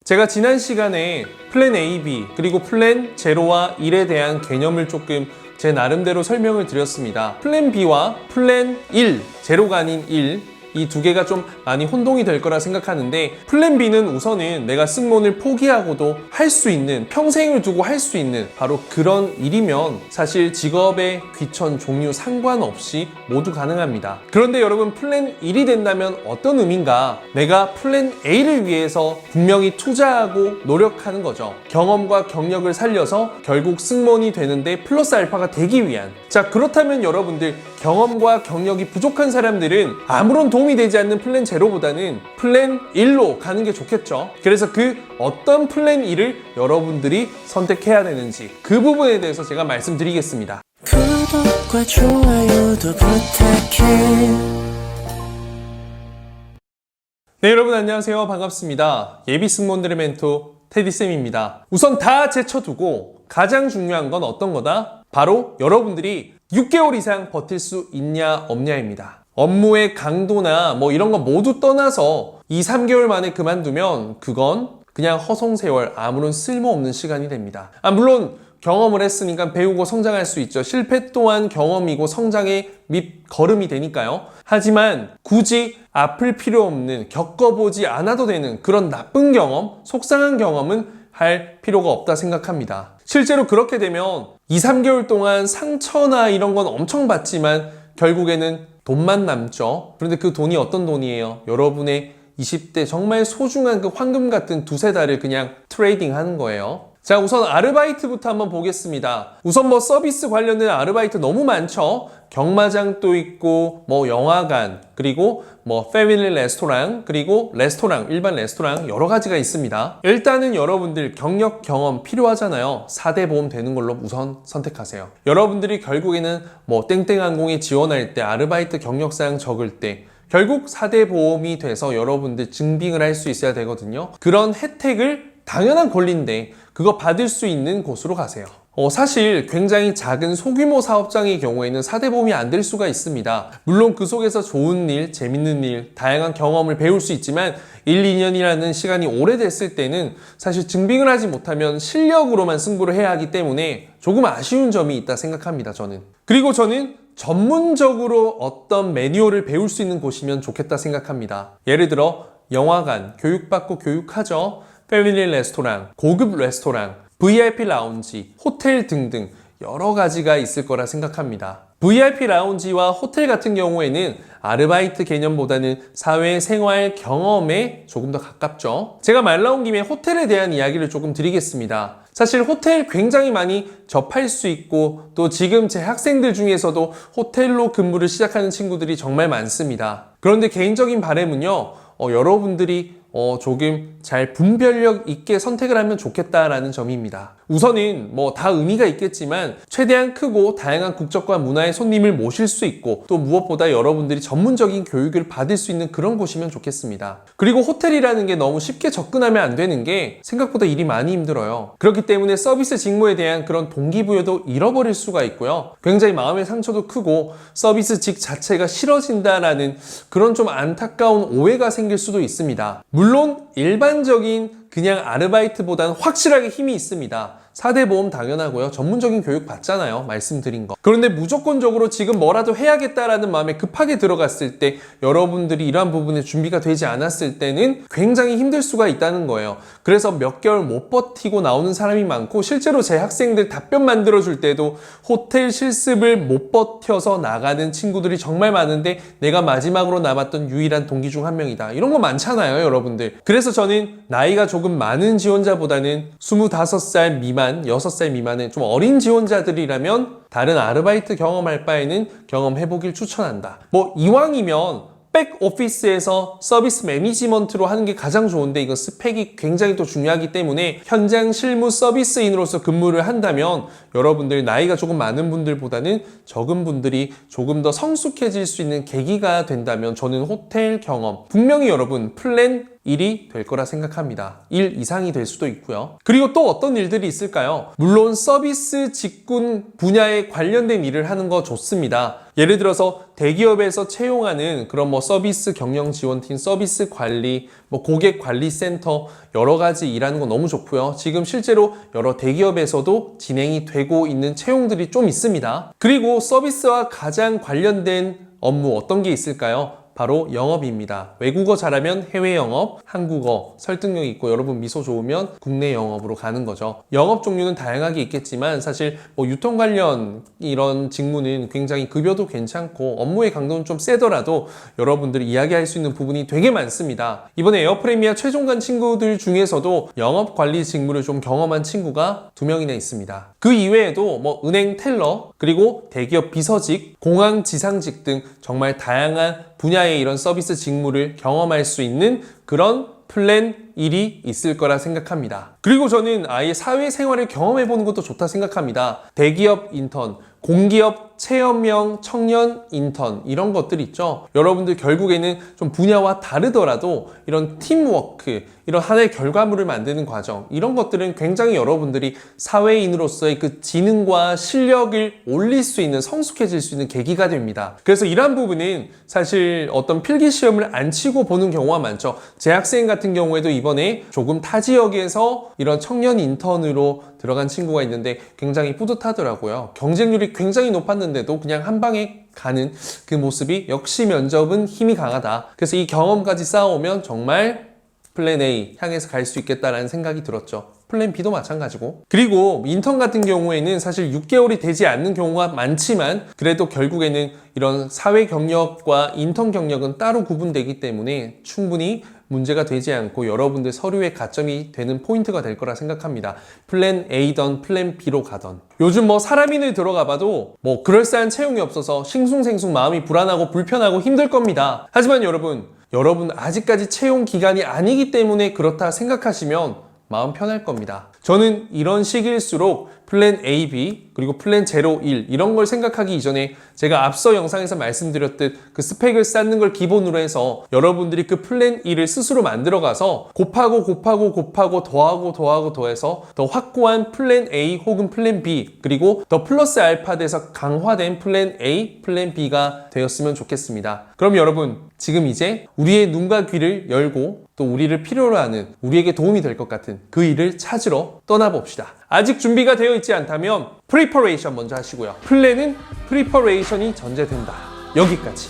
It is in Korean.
제가 지난 시간에 플랜 A, B 그리고 플랜 제로와 1에 대한 개념을 조금 제 나름대로 설명을 드렸습니다. 플랜 B와 플랜 1, 제로가 아닌 1 이 두 개가 좀 많이 혼동이 될 거라 생각하는데, 플랜 B는 우선은 내가 승무원을 포기하고도 할 수 있는, 평생을 두고 할 수 있는 바로 그런 일이면 사실 직업의 귀천 종류 상관없이 모두 가능합니다. 그런데 여러분, 플랜 1이 된다면 어떤 의미인가? 내가 플랜 A를 위해서 분명히 투자하고 노력하는 거죠. 경험과 경력을 살려서 결국 승무원이 되는데 플러스 알파가 되기 위한. 자, 그렇다면 여러분들, 경험과 경력이 부족한 사람들은 아무런 도움이 되지 않는 플랜 제로보다는 플랜 1로 가는 게 좋겠죠. 그래서 그 어떤 플랜 1을 여러분들이 선택해야 되는지 그 부분에 대해서 제가 말씀드리겠습니다. 구독과 좋아요도 부탁해. 네, 여러분 안녕하세요. 반갑습니다. 예비 승무원들의 멘토 테디쌤입니다. 우선 다 제쳐두고 가장 중요한 건 어떤 거다? 바로 여러분들이 6개월 이상 버틸 수 있냐 없냐입니다. 업무의 강도나 이런 거 모두 떠나서 2, 3개월 만에 그만두면 그건 그냥 허송세월, 아무런 쓸모없는 시간이 됩니다. 물론 경험을 했으니까 배우고 성장할 수 있죠. 실패 또한 경험이고 성장의 밑거름이 되니까요. 하지만 굳이 아플 필요 없는, 겪어보지 않아도 되는 그런 나쁜 경험, 속상한 경험은 할 필요가 없다 생각합니다. 실제로 그렇게 되면 2, 3개월 동안 상처나 이런 건 엄청 받지만 결국에는 돈만 남죠. 그런데 그 돈이 어떤 돈이에요? 여러분의 20대 정말 소중한 그 황금 같은 두세 달을 그냥 트레이딩 하는 거예요. 자, 우선 아르바이트부터 한번 보겠습니다. 우선 서비스 관련된 아르바이트 너무 많죠? 경마장도 있고, 영화관, 그리고 패밀리 레스토랑, 그리고 레스토랑, 일반 레스토랑 여러 가지가 있습니다. 일단은 여러분들 경력, 경험 필요하잖아요. 4대 보험 되는 걸로 우선 선택하세요. 여러분들이 결국에는 땡땡항공에 지원할 때, 아르바이트 경력사항 적을 때 결국 4대 보험이 돼서 여러분들 증빙을 할 수 있어야 되거든요. 그런 혜택을 당연한 권리인데 그거 받을 수 있는 곳으로 가세요. 사실 굉장히 작은 소규모 사업장의 경우에는 4대 보험이 안 될 수가 있습니다. 물론 그 속에서 좋은 일, 재밌는 일, 다양한 경험을 배울 수 있지만 1, 2년이라는 시간이 오래됐을 때는 사실 증빙을 하지 못하면 실력으로만 승부를 해야 하기 때문에 조금 아쉬운 점이 있다 생각합니다, 저는. 그리고 저는 전문적으로 어떤 매뉴얼을 배울 수 있는 곳이면 좋겠다 생각합니다. 예를 들어 영화관, 교육받고 교육하죠. 패밀리 레스토랑, 고급 레스토랑, VIP 라운지, 호텔 등등 여러 가지가 있을 거라 생각합니다. VIP 라운지와 호텔 같은 경우에는 아르바이트 개념보다는 사회생활 경험에 조금 더 가깝죠. 제가 말 나온 김에 호텔에 대한 이야기를 조금 드리겠습니다. 사실 호텔 굉장히 많이 접할 수 있고, 또 지금 제 학생들 중에서도 호텔로 근무를 시작하는 친구들이 정말 많습니다. 그런데 개인적인 바람은요, 여러분들이 조금 잘 분별력 있게 선택을 하면 좋겠다라는 점입니다. 우선은 다 의미가 있겠지만 최대한 크고 다양한 국적과 문화의 손님을 모실 수 있고, 또 무엇보다 여러분들이 전문적인 교육을 받을 수 있는 그런 곳이면 좋겠습니다. 그리고 호텔이라는 게 너무 쉽게 접근하면 안 되는 게 생각보다 일이 많이 힘들어요. 그렇기 때문에 서비스 직무에 대한 그런 동기부여도 잃어버릴 수가 있고요. 굉장히 마음의 상처도 크고 서비스직 자체가 싫어진다라는 그런 좀 안타까운 오해가 생길 수도 있습니다. 물론 일반적인 그냥 아르바이트보다는 확실하게 힘이 있습니다. 4대 보험 당연하고요. 전문적인 교육 받잖아요. 말씀드린 거. 그런데 무조건적으로 지금 뭐라도 해야겠다라는 마음에 급하게 들어갔을 때, 여러분들이 이러한 부분에 준비가 되지 않았을 때는 굉장히 힘들 수가 있다는 거예요. 그래서 몇 개월 못 버티고 나오는 사람이 많고, 실제로 제 학생들 답변 만들어줄 때도 호텔 실습을 못 버텨서 나가는 친구들이 정말 많은데 내가 마지막으로 남았던 유일한 동기 중 한 명이다. 이런 거 많잖아요, 여러분들. 그래서 저는 나이가 조금 많은 지원자보다는 25살 미만, 6살 미만의 좀 어린 지원자들이라면 다른 아르바이트 경험할 바에는 경험해보길 추천한다. 이왕이면 백오피스에서 서비스 매니지먼트로 하는 게 가장 좋은데, 이건 스펙이 굉장히 또 중요하기 때문에 현장 실무 서비스인으로서 근무를 한다면 여러분들 나이가 조금 많은 분들보다는 적은 분들이 조금 더 성숙해질 수 있는 계기가 된다면 저는 호텔 경험, 분명히 여러분 플랜 일이 될 거라 생각합니다. 1 이상이 될 수도 있고요. 그리고 또 어떤 일들이 있을까요? 물론 서비스 직군 분야에 관련된 일을 하는 거 좋습니다. 예를 들어서 대기업에서 채용하는 그런 뭐 서비스 경영 지원팀, 서비스 관리, 뭐 고객 관리 센터 여러 가지 일하는 거 너무 좋고요. 지금 실제로 여러 대기업에서도 진행이 되고 있는 채용들이 좀 있습니다. 그리고 서비스와 가장 관련된 업무 어떤 게 있을까요? 바로 영업입니다. 외국어 잘하면 해외 영업, 한국어 설득력 있고 여러분 미소 좋으면 국내 영업으로 가는 거죠. 영업 종류는 다양하게 있겠지만 사실 뭐 유통 관련 이런 직무는 굉장히 급여도 괜찮고 업무의 강도는 좀 세더라도 여러분들이 이야기할 수 있는 부분이 되게 많습니다. 이번에 에어프레미아 최종 간 친구들 중에서도 영업 관리 직무를 좀 경험한 친구가 2명이나 있습니다. 그 이외에도 뭐 은행 텔러, 그리고 대기업 비서직, 공항 지상직 등 정말 다양한 분야의 이런 서비스 직무를 경험할 수 있는 그런 플랜 1이 있을 거라 생각합니다. 그리고 저는 아예 사회생활을 경험해보는 것도 좋다 생각합니다. 대기업 인턴, 공기업 체험형 청년 인턴 이런 것들 있죠. 여러분들 결국에는 좀 분야와 다르더라도 이런 팀워크, 이런 하나의 결과물을 만드는 과정 이런 것들은 굉장히 여러분들이 사회인으로서의 그 지능과 실력을 올릴 수 있는 성숙해질 수 있는 계기가 됩니다. 그래서 이러한 부분은 사실 어떤 필기시험을 안 치고 보는 경우가 많죠. 제 학생 같은 경우에도 이번에 조금 타 지역에서 이런 청년 인턴으로 들어간 친구가 있는데 굉장히 뿌듯하더라고요. 경쟁률이 굉장히 높았는데도 그냥 한 방에 가는 그 모습이 역시 면접은 힘이 강하다. 그래서 이 경험까지 쌓아오면 정말 플랜 A 향해서 갈 수 있겠다라는 생각이 들었죠. 플랜 B도 마찬가지고. 그리고 인턴 같은 경우에는 사실 6개월이 되지 않는 경우가 많지만 그래도 결국에는 이런 사회 경력과 인턴 경력은 따로 구분되기 때문에 충분히 문제가 되지 않고 여러분들 서류의 가점이 되는 포인트가 될 거라 생각합니다. 플랜 A던 플랜 B로 가던. 요즘 뭐 사람인을 들어가 봐도 뭐 그럴싸한 채용이 없어서 싱숭생숭 마음이 불안하고 불편하고 힘들 겁니다. 하지만 여러분 아직까지 채용 기간이 아니기 때문에 그렇다 생각하시면 마음 편할 겁니다. 저는 이런 시기일수록 플랜 A, B, 그리고 플랜 0, 1 이런 걸 생각하기 이전에 제가 앞서 영상에서 말씀드렸듯 그 스펙을 쌓는 걸 기본으로 해서 여러분들이 그 플랜 2를 스스로 만들어가서 곱하고 더해서 더 확고한 플랜 A 혹은 플랜 B 그리고 더 플러스 알파 돼서 강화된 플랜 A, 플랜 B가 되었으면 좋겠습니다. 그럼 여러분 지금 이제 우리의 눈과 귀를 열고 또 우리를 필요로 하는 우리에게 도움이 될 것 같은 그 일을 찾으러 떠나봅시다. 아직 준비가 되어 있지 않다면 프리퍼레이션 먼저 하시고요. 플랜은 프리퍼레이션이 전제된다. 여기까지.